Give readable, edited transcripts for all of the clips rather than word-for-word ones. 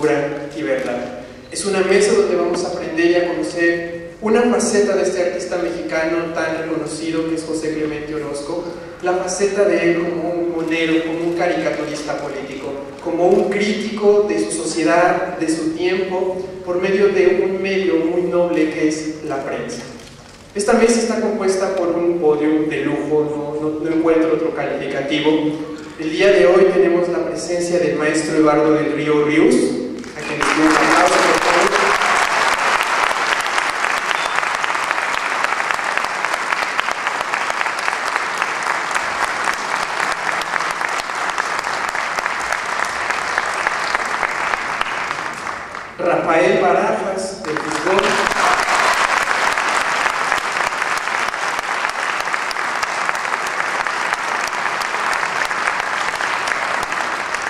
cultura y verdad. Es una mesa donde vamos a aprender y a conocer una faceta de este artista mexicano tan reconocido que es José Clemente Orozco, la faceta de él como un monero, como un caricaturista político, como un crítico de su sociedad, de su tiempo, por medio de un medio muy noble que es la prensa. Esta mesa está compuesta por un podio de lujo, no encuentro otro calificativo. El día de hoy tenemos la presencia del maestro Eduardo del Río Ríos, a quien les doy un aplauso, por favor. Rafael Barajas, del Fisgón.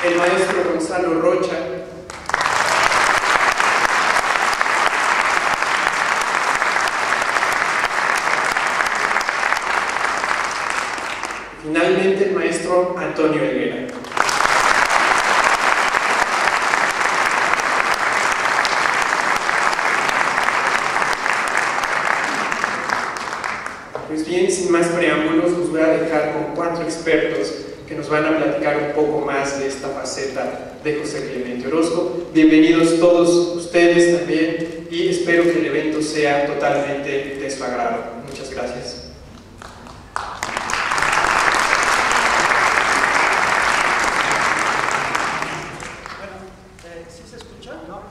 El maestro Gonzalo Rocha. Finalmente, el maestro Antonio Helguera. Pues bien, sin más preámbulos, los voy a dejar con 4 expertos que nos van a platicar un poco más de esta faceta de José Clemente Orozco. Bienvenidos todos ustedes también y espero que el evento sea totalmente de su agrado. Muchas gracias. ¿Sí se escucha? No.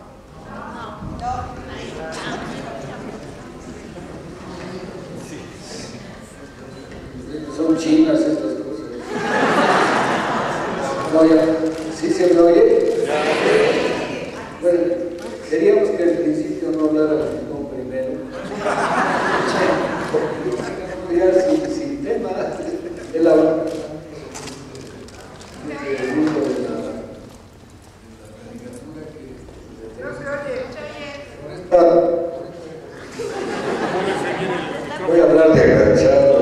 Son chinas estas cosas. No, ya. ¿Sí se me oye? Bueno, queríamos que al principio no hablara con primero. Ya sin tema. El mundo de la caricatura que... No se oye. Voy a hablar de agachado.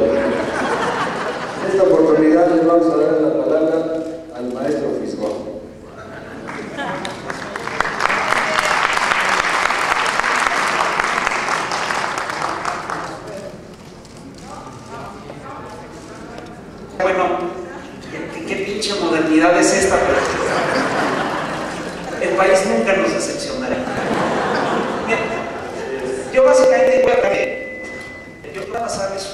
En esta oportunidad les vamos a dar la palabra al maestro Fisgón. Bueno, ¿qué pinche modernidad es esta? El país nunca nos decepcionará. Yo básicamente voy a pasarles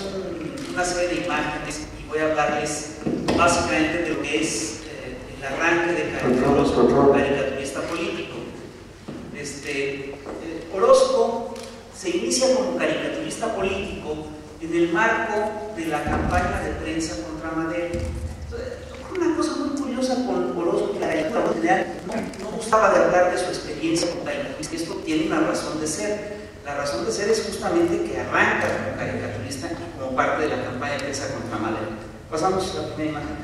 una serie de imágenes y voy a hablarles básicamente de lo que es el arranque de Orozco como caricaturista político. Orozco se inicia como caricaturista político en el marco de la campaña de prensa contra Madero. Una cosa muy curiosa con Orozco y la caricatura en general, no gustaba de hablar de su experiencia como caricaturista. Esto tiene una razón de ser. La razón de ser es justamente que arranca como caricaturista y como parte de la campaña de prensa contra Madero. Pasamos a la primera imagen.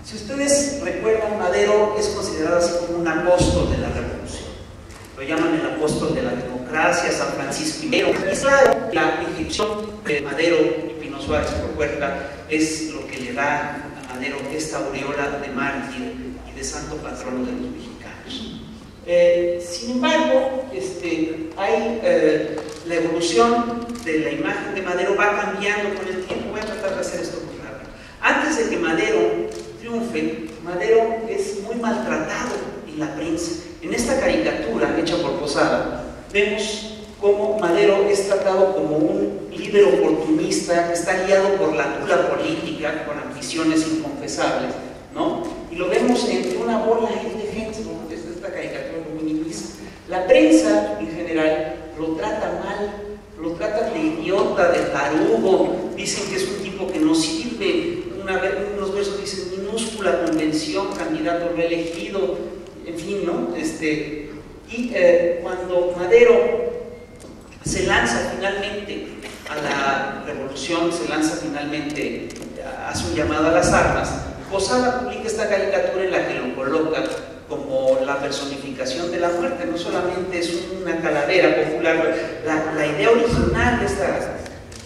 Si ustedes recuerdan, Madero es considerado así como un apóstol de la revolución. Lo llaman el apóstol de la democracia, San Francisco I. Y claro, la ejecución de Madero y Pino Suárez por Huerta es lo que le da a Madero esta aureola de mártir y de santo patrono de los mexicanos. Sin embargo, la evolución de la imagen de Madero va cambiando con el tiempo. Voy a tratar de hacer esto muy rápido. Antes de que Madero triunfe, Madero es muy maltratado en la prensa. En esta caricatura hecha por Posada, vemos cómo Madero es tratado como un líder oportunista que está guiado por la gula política, con ambiciones inconfesables, ¿no? Y lo vemos entre una bola de gente, ¿no? Desde esta caricatura muy minimiza. La prensa, en general, lo trata mal, lo trata de idiota, de tarugo, dicen que es un tipo que no sirve. Unos versos dicen minúscula convención, candidato no elegido, en fin, ¿no? Cuando Madero se lanza finalmente a la revolución, se lanza finalmente, hace un llamado a las armas, Posada publica esta caricatura en la que lo coloca como la personificación de la muerte. No solamente es una calavera popular, la idea original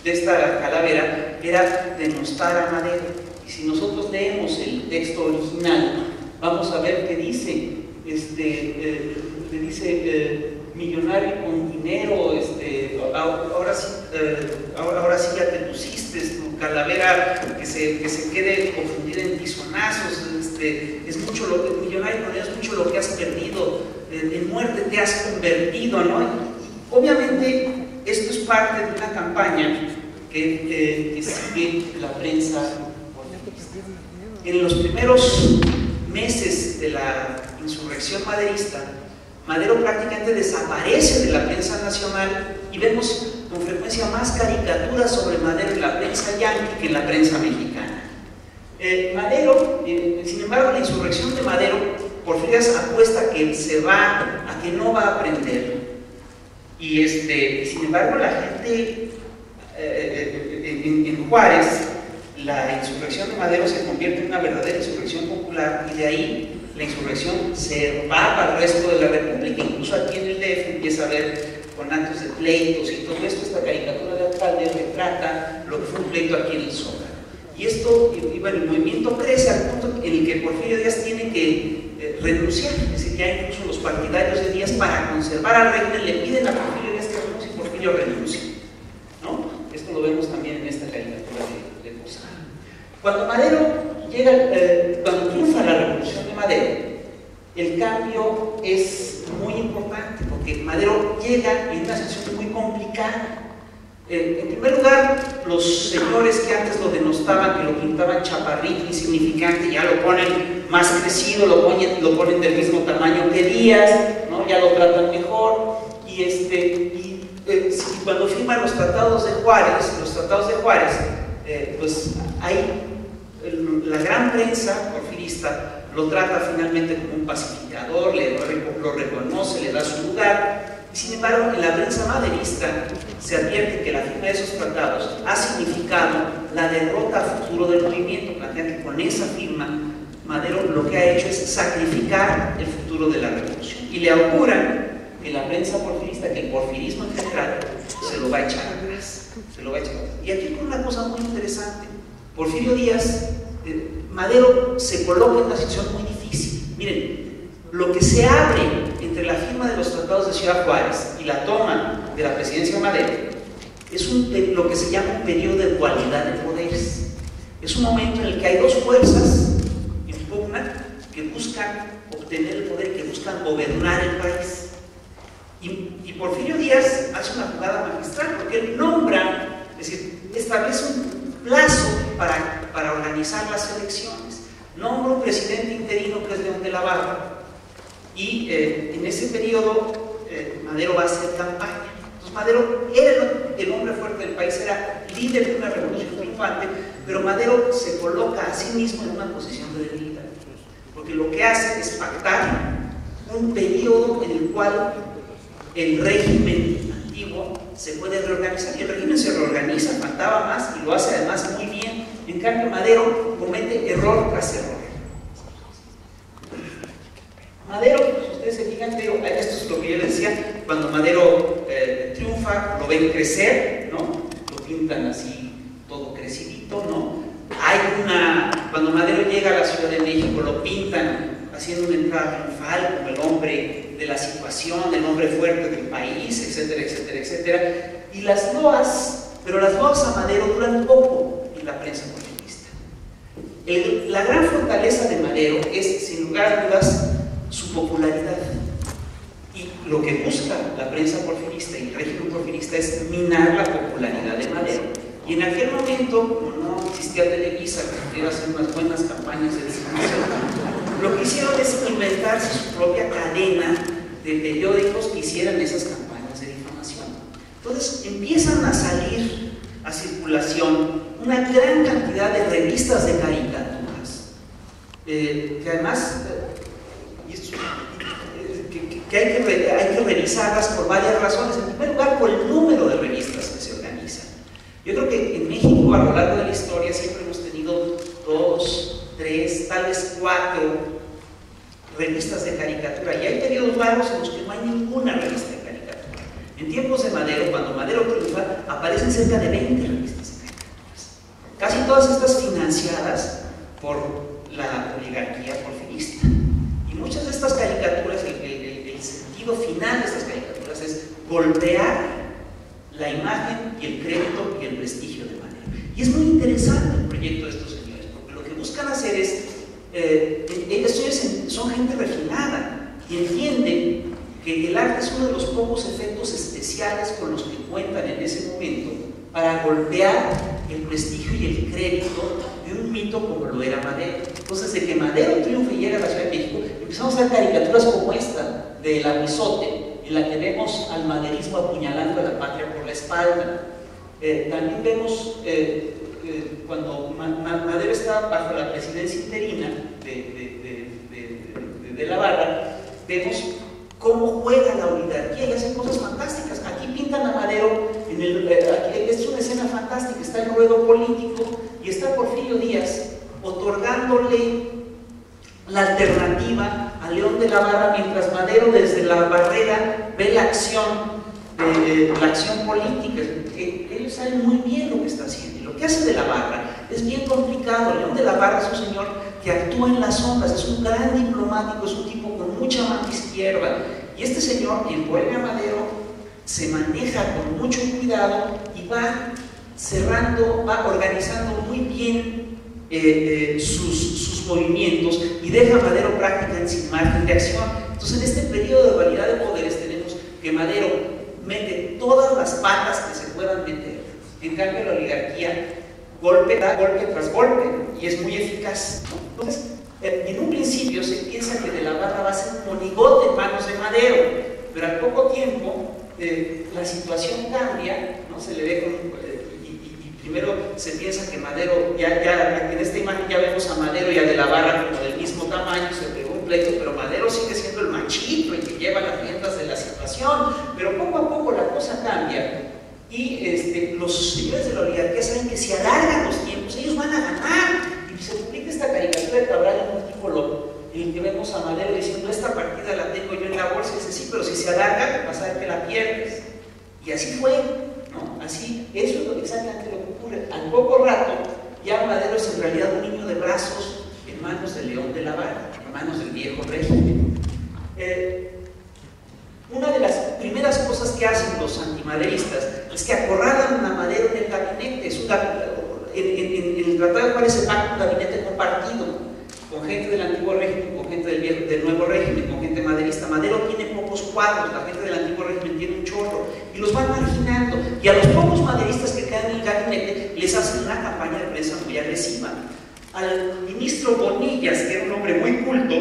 de esta calavera era denostar a Madero. Y si nosotros leemos el texto original, vamos a ver que dice le dice millonario con dinero, ahora sí ya te pusiste, tu calavera que se quede confundida en tizonazos, es mucho millonario con dinero, es mucho lo que has perdido, en muerte te has convertido, ¿no? Y obviamente esto es parte de una campaña que sigue la prensa porfirista. En los primeros meses de la insurrección maderista, Madero prácticamente desaparece de la prensa nacional y vemos con frecuencia más caricaturas sobre Madero en la prensa yanqui que en la prensa mexicana. Madero, sin embargo, la insurrección de Madero, Porfirio apuesta a que no va a aprender. Y sin embargo, la gente en Juárez, la insurrección de Madero se convierte en una verdadera insurrección popular, y de ahí la insurrección se va para el resto de la República. Incluso aquí en el DF empieza a haber con actos de pleitos y todo esto. Esta caricatura de alcalde retrata lo que fue un pleito aquí en el Zócalo. Y esto, bueno, el movimiento crece al punto en el que Porfirio Díaz tiene que renunciar. Es decir, ya incluso los partidarios de Díaz, para conservar al régimen, le piden a Porfirio Díaz que renuncie, y Porfirio renuncia, ¿no? Esto lo vemos también en esta caricatura de Posada. Cuando Madero cuando triunfa la revolución de Madero, el cambio es muy importante, porque Madero llega en una situación muy complicada. En primer lugar, los señores que antes lo denostaban, que lo pintaban chaparrito, insignificante, ya lo ponen más crecido, lo ponen del mismo tamaño que Díaz, ¿no? Ya lo tratan mejor. Y cuando firman los tratados de Juárez, pues hay la gran prensa porfirista lo trata finalmente como un pacificador, lo reconoce, le da su lugar. Y sin embargo, en la prensa maderista se advierte que la firma de esos tratados ha significado la derrota a futuro del movimiento. Plantean que con esa firma Madero lo que ha hecho es sacrificar el futuro de la revolución, y le auguran que la prensa porfirista, que el porfirismo en general, se lo va a echar atrás. Y aquí con una cosa muy interesante: Porfirio Díaz, Madero se coloca en una situación muy difícil. Miren, lo que se abre entre la firma de los tratados de Ciudad Juárez y la toma de la presidencia de Madero es lo que se llama un periodo de dualidad de poderes. Es un momento en el que hay dos fuerzas en pugna que buscan obtener el poder, que buscan gobernar el país. Y Porfirio Díaz hace una jugada magistral, porque él nombra, es decir, establece un plazo para organizar las elecciones, nombra un presidente interino que es León de la Barra, y en ese periodo Madero va a hacer campaña. Entonces Madero era el hombre fuerte del país, era líder de una revolución triunfante, pero Madero se coloca a sí mismo en una posición de debilidad, porque lo que hace es pactar un periodo en el cual el régimen antiguo se puede reorganizar, y el régimen se reorganiza, faltaba más, y lo hace además muy bien. En cambio, Madero comete error tras error. Madero, si ustedes se fijan, esto es lo que yo les decía, cuando Madero triunfa, lo ven crecer, ¿no? Lo pintan así, todo crecidito, ¿no? Cuando Madero llega a la Ciudad de México, lo pintan haciendo una entrada triunfal como el hombre de la situación, el hombre fuerte del país, etcétera, etcétera, etcétera. Y las loas a Madero duran poco en la prensa porfirista. La gran fortaleza de Madero es, sin lugar a dudas, su popularidad. Y lo que busca la prensa porfirista y el régimen porfirista es minar la popularidad de Madero. Y en aquel momento, como no existía Televisa, que pudiera hacer unas buenas campañas de distribución, lo que hicieron es inventarse su propia cadena de periódicos que hicieran esas campañas de difamación. Entonces empiezan a salir a circulación una gran cantidad de revistas de caricaturas, que además que hay que revisarlas por varias razones. En primer lugar, por el número de revistas que se organizan. Yo creo que en México, a lo largo de la historia, siempre hemos tenido 2, 3, tal vez 4 revistas de caricatura, y hay periodos largos en los que no hay ninguna revista de caricatura. En tiempos de Madero, cuando Madero triunfa, aparecen cerca de 20 revistas de caricaturas, casi todas estas financiadas por la oligarquía porfirista. Y muchas de estas caricaturas golpear la imagen y el crédito y el prestigio de Madero. Y es muy interesante el proyecto de estos señores, porque lo que buscan hacer es, ellos son gente refinada y entienden que el arte es uno de los pocos efectos especiales con los que cuentan en ese momento para golpear el prestigio y el crédito de un mito como lo era Madero. Entonces, de que Madero triunfe y llegue a la Ciudad de México, empezamos a ver caricaturas como esta de El Aguizote, en la que vemos al maderismo apuñalando a la patria por la espalda. También vemos cuando Madero está bajo la presidencia interina de la Barra, vemos cómo juega la oligarquía y hace cosas fantásticas. Aquí pintan a Madero, es una escena fantástica, está el ruedo político y está Porfirio Díaz otorgándole la alternativa a León de la Barra, mientras Madero desde la barrera ve la acción política. Ellos saben muy bien lo que está haciendo, y lo que hace de la Barra es bien complicado. León de la Barra es un señor que actúa en las sombras, es un gran diplomático, es un tipo con mucha mano izquierda, y este señor envuelve a Madero, se maneja con mucho cuidado y va cerrando, va organizando muy bien sus movimientos y deja a Madero prácticamente sin margen de acción. Entonces, en este periodo de dualidad de poderes tenemos que Madero mete todas las patas que se puedan meter. En cambio, la oligarquía da golpe tras golpe y es muy eficaz, ¿no? Entonces, en un principio se piensa que de la Barra va a ser un monigote en manos de Madero, pero al poco tiempo la situación cambia, ¿no? Se le ve con primero se piensa que Madero, ya en esta imagen ya vemos a Madero y a de la Barra como del mismo tamaño, se pegó un pleito, pero Madero sigue siendo el machito, el que lleva las riendas de la situación, pero poco a poco la cosa cambia y los señores de la oligarquía saben que si alargan los tiempos, ellos van a ganar. Y se publica esta caricatura de Cabral en un artículo en el que vemos a Madero diciendo: esta partida la tengo yo en la bolsa, y dice: sí, pero si se alarga, vas a ver que la pierdes. Y así fue, ¿no? Así, eso es exactamente lo que ocurre. Al poco rato, ya Madero es en realidad un niño de brazos en manos de León de la Barra, en manos del viejo régimen. Una de las primeras cosas que hacen los antimaderistas es que acorralan a Madero en el gabinete. En el Tratado de Juárez se pacta un gabinete compartido con gente del antiguo régimen, con gente del nuevo régimen, con gente maderista. Madero tiene pocos cuadros, la gente del antiguo régimen tiene un chorro, y los van marginando. Y a los pocos maderistas que quedan en el gabinete les hacen una campaña de prensa muy agresiva. Al ministro Bonillas, que era un hombre muy culto,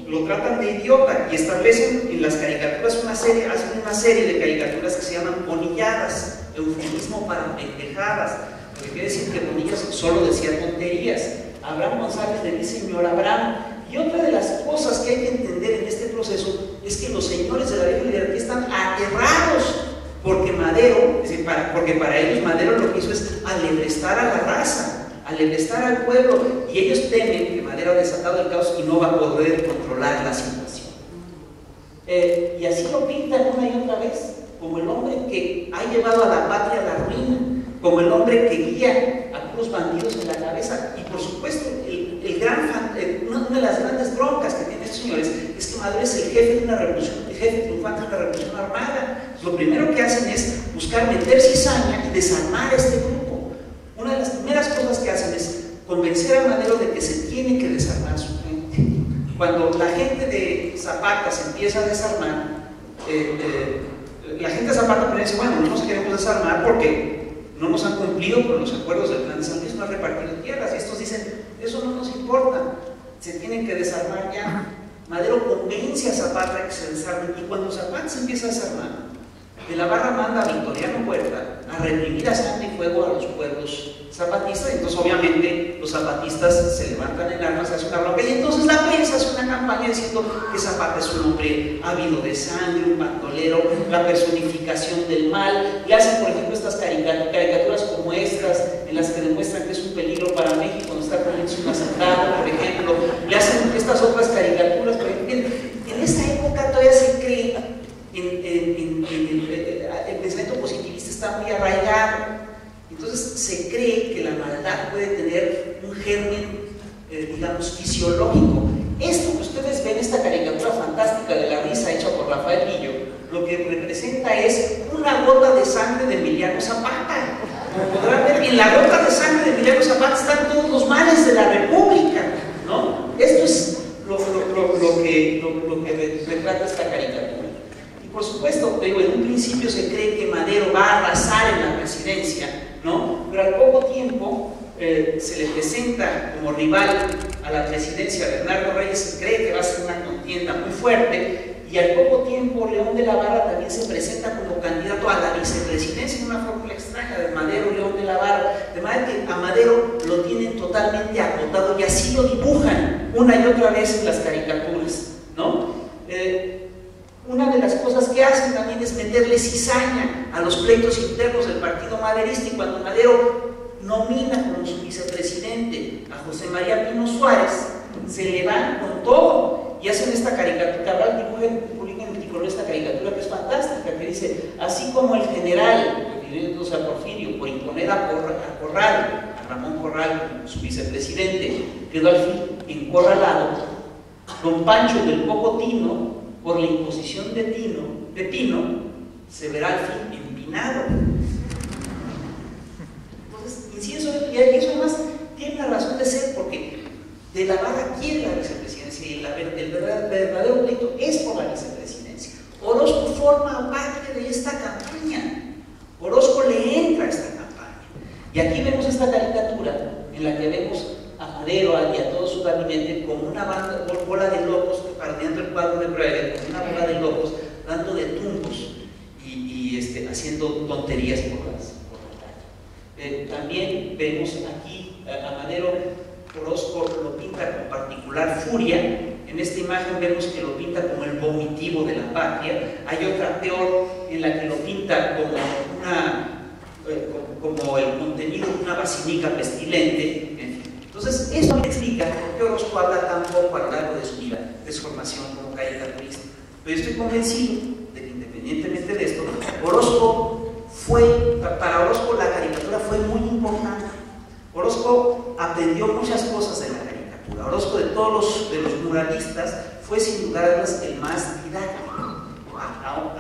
lo tratan de idiota y establecen en las caricaturas hacen una serie de caricaturas que se llaman bonilladas, eufemismo para pendejadas, lo que quiere decir que Bonillas solo decía tonterías. Abraham González le dice señor Abraham. Y otra de las cosas que hay que entender en este proceso es que los señores de la vieja oligarquía están aterrados porque Madero, porque para ellos Madero lo que hizo es alebrestar a la raza, alebrestar al pueblo, y ellos temen que Madero ha desatado el caos y no va a poder controlar la situación. Y así lo pintan una y otra vez como el hombre que ha llevado a la patria a la ruina, como el hombre que guía a puros bandidos en la cabeza. Y por supuesto, una de las grandes broncas que tienen estos señores es que Madero es el jefe de una revolución, el jefe triunfante de una revolución armada. Lo primero que hacen es buscar meter cizaña y desarmar a este grupo. Una de las primeras cosas que hacen es convencer a Madero de que se tiene que desarmar su gente. Cuando la gente de Zapata se empieza a desarmar, la gente de Zapata dice: bueno, no nos queremos desarmar porque no nos han cumplido con los acuerdos del Plan de San Luis, no han repartido tierras. Y estos dicen: eso no nos importa, se tienen que desarmar ya. Madero convence a Zapata que se desarmen, y cuando Zapata se empieza a desarmar, de la Barra manda a Victoriano Huerta a reprimir a sangre y fuego a los pueblos zapatistas. Entonces obviamente los zapatistas se levantan en armas, hacen una bronca, y entonces la prensa hace una campaña diciendo que Zapata es un hombre ávido de sangre, un bandolero, la personificación del mal. Le hacen, por ejemplo, estas caricaturas como estas, en las que demuestran que es un peligro para México cuando está poniéndose un asentado, por ejemplo. Le hacen estas otras caricaturas, por ejemplo. En esa época todavía se cree el pensamiento positivista está muy arraigado. Entonces se cree que la maldad puede tener un germen, digamos, fisiológico. Esto que ustedes ven, esta caricatura fantástica de la risa hecha por Rafael Lillo, lo que representa es una gota de sangre de Emiliano Zapata. Como podrán ver, en la gota de sangre de Emiliano Zapata están todos los males de la República, ¿no? Esto es lo que retrata esta caricatura. Y por supuesto, te digo, en un principio se cree que Madero va a arrasar en la presidencia, ¿no? Pero al poco tiempo se le presenta como rival a la presidencia Bernardo Reyes, se cree que va a ser una contienda muy fuerte, y al poco tiempo León de la Barra también se presenta como candidato a la vicepresidencia en una fórmula extraña de Madero, León de la Barra, de manera que a Madero lo tienen totalmente acotado y así lo dibujan una y otra vez en las caricaturas, ¿no? Una de las cosas que hacen también es meterle cizaña a los pleitos internos del partido maderista, y cuando Madero nomina como su vicepresidente a José María Pino Suárez, se le van con todo y hacen esta caricatura. Cabral publica en Multicolor esta caricatura que es fantástica, que dice: así como el general, refiriéndose a Porfirio, por imponer a Ramón Corral como su vicepresidente, quedó al fin encorralado, don Pancho del Poco Tino, por la imposición de Pino, se verá al fin empinado. Entonces, incienso, y eso además tiene una razón de ser, porque de la Barra quiere la vicepresidencia y el verdadero pleito es por la vicepresidencia. Orozco forma parte de esta campaña. Orozco le entra a esta campaña. Y aquí vemos esta caricatura en la que vemos a Madero y a todo su gabinete como una bola de locos, parodiando el cuadro de Brevet, como una bola de locos dando de tumbos y haciendo tonterías por la calle. También vemos aquí a Madero. Orozco lo pinta con particular furia. En esta imagen vemos que lo pinta como el vomitivo de la patria. Hay otra peor en la que lo pinta como el contenido de una basinica pestilente. Entonces, eso me explica por qué Orozco habla tan poco a lo largo de su vida, de su formación como caricaturista. Pero estoy convencido de que, independientemente de esto, para Orozco la caricatura fue muy importante. Orozco aprendió muchas cosas de la caricatura. Orozco, de todos los muralistas, fue sin lugar a dudas el más didáctico,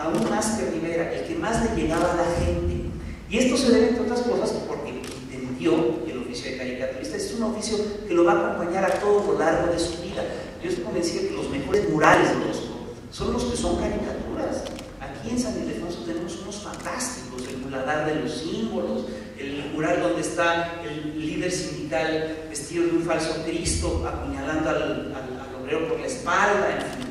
aún más que Rivera, el que más le llegaba a la gente. Y esto se debe, entre otras cosas, porque entendió que el oficio de caricaturista es un oficio que lo va a acompañar a todo lo largo de su vida. Yo estoy convencido que los mejores murales de Orozco son los que son caricaturas. Aquí en San Ildefonso tenemos unos fantásticos: el muladar de los símbolos, el mural donde está el líder sindical vestido de un falso Cristo apuñalando al obrero por la espalda, en fin.